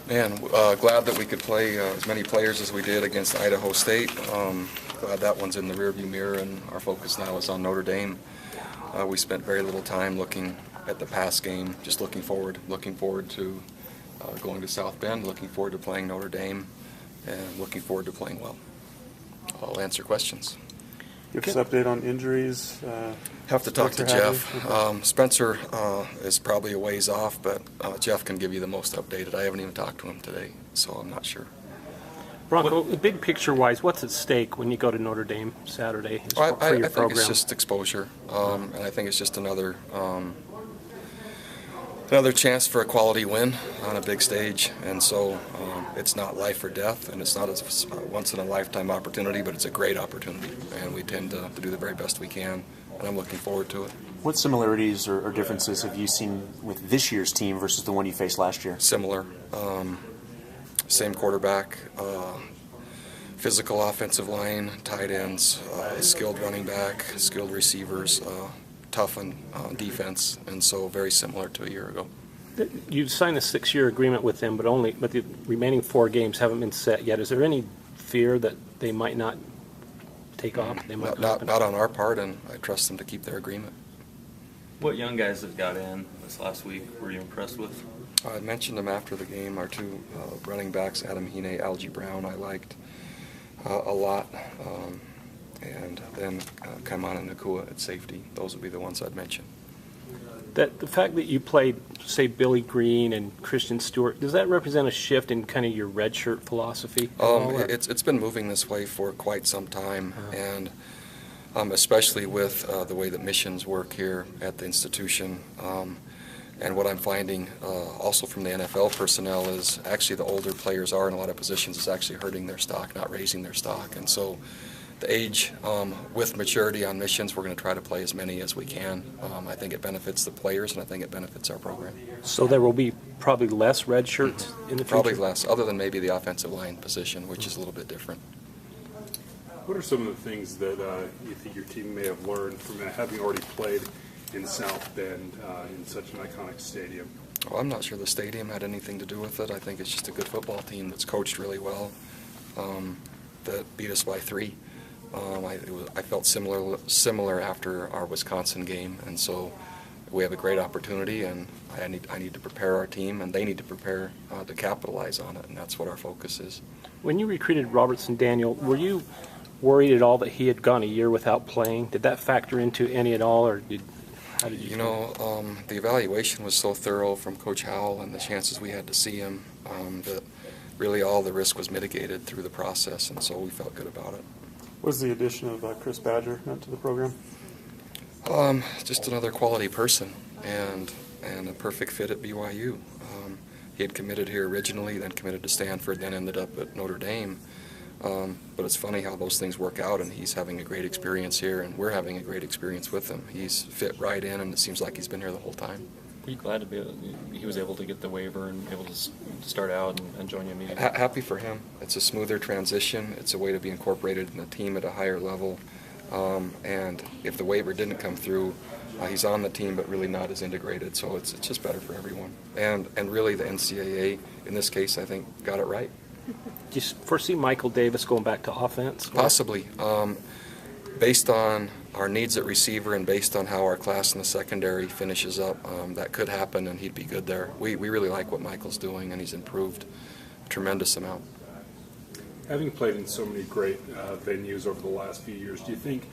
Man, glad that we could play as many players as we did against Idaho State. Glad that one's in the rearview mirror, and our focus now is on Notre Dame. We spent very little time looking at the past game, just looking forward to going to South Bend, looking forward to playing Notre Dame, and looking forward to playing well. I'll answer questions. Give us an update on injuries. Have to talk to Jeff. Spencer is probably a ways off, but Jeff can give you the most updated. I haven't even talked to him today, so I'm not sure. Bronco, big picture-wise, what's at stake when you go to Notre Dame Saturday for your program? I think it's just exposure, and I think it's just another chance for a quality win on a big stage. And so it's not life or death, and it's not a once-in-a-lifetime opportunity, but it's a great opportunity, and we tend to do the very best we can, and I'm looking forward to it. What similarities or differences have you seen with this year's team versus the one you faced last year? Similar. Same quarterback, physical offensive line, tight ends, skilled running back, skilled receivers, tough on defense, and so very similar to a year ago. You've signed a 6-year agreement with them, but the remaining 4 games haven't been set yet. Is there any fear that they might not take off? Not on our part, and I trust them to keep their agreement. What young guys that got in this last week were you impressed with? I mentioned them after the game. Our 2 running backs, Adam Hine, Algie Brown, I liked a lot. And then Kaimana Nakua at safety. Those would be the ones I'd mention. The fact that you played, say, Billy Green and Christian Stewart, does that represent a shift in kind of your redshirt philosophy? It's been moving this way for quite some time, and especially with the way that missions work here at the institution. And what I'm finding also from the NFL personnel is actually the older players are in a lot of positions is actually hurting their stock, not raising their stock. And so the age with maturity on missions, we're going to try to play as many as we can. I think it benefits the players, and I think it benefits our program. So there will be probably less red shirts in the future? Probably less, other than maybe the offensive line position, which is a little bit different. What are some of the things that you think your team may have learned from having already played in South Bend in such an iconic stadium? Well, I'm not sure the stadium had anything to do with it. I think it's just a good football team that's coached really well that beat us by 3. I felt similar after our Wisconsin game, and so we have a great opportunity, and I need to prepare our team, and they need to prepare to capitalize on it, and that's what our focus is. When you recruited Robertson Daniel, were you worried at all that he had gone a year without playing? Did that factor into any at all, or how did you? You know, the evaluation was so thorough from Coach Howell and the chances we had to see him that really all the risk was mitigated through the process, and so we felt good about it. What was the addition of Chris Badger meant to the program? Just another quality person and a perfect fit at BYU. He had committed here originally, then committed to Stanford, then ended up at Notre Dame. But it's funny how those things work out, and he's having a great experience here, and we're having a great experience with him. He's fit right in, and it seems like he's been here the whole time. Were you glad he was able to get the waiver and able to start out and join you immediately? Happy for him. It's a smoother transition. It's a way to be incorporated in the team at a higher level. And if the waiver didn't come through, he's on the team but really not as integrated. So it's just better for everyone. And really the NCAA, in this case, I think, got it right. Do you foresee Michael Davis going back to offense? Possibly. Based on our needs at receiver and based on how our class in the secondary finishes up, that could happen, and he'd be good there. We really like what Michael's doing, and he's improved a tremendous amount. Having played in so many great venues over the last few years, do you think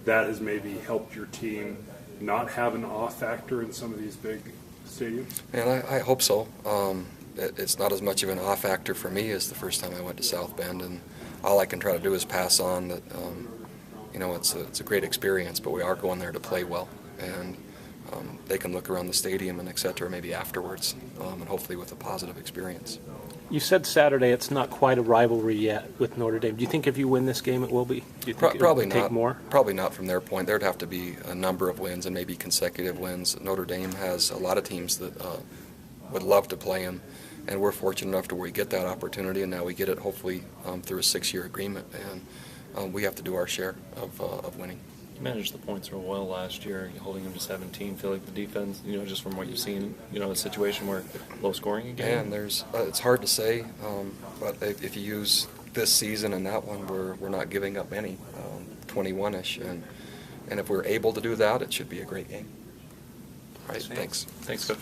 that has maybe helped your team not have an off factor in some of these big stadiums? And I hope so. It's not as much of an off factor for me as the first time I went to South Bend, and all I can try to do is pass on that. It's a great experience, but we are going there to play well, and they can look around the stadium and et cetera maybe afterwards, and hopefully with a positive experience. You said Saturday it's not quite a rivalry yet with Notre Dame. Do you think if you win this game it will be? Do you think probably it'll take not. More? Probably not from their point. There'd have to be a number of wins and maybe consecutive wins. Notre Dame has a lot of teams that would love to play them, and we're fortunate enough to where we get that opportunity, and now we get it hopefully through a 6-year agreement, and we have to do our share of winning. He managed the points real well last year, holding him to 17. Feel like the defense, just from what you've seen, a situation where low scoring again. And it's hard to say, but if you use this season and that one, we're not giving up any, 21-ish, and if we're able to do that, it should be a great game. All right, thanks. Thanks, Coach.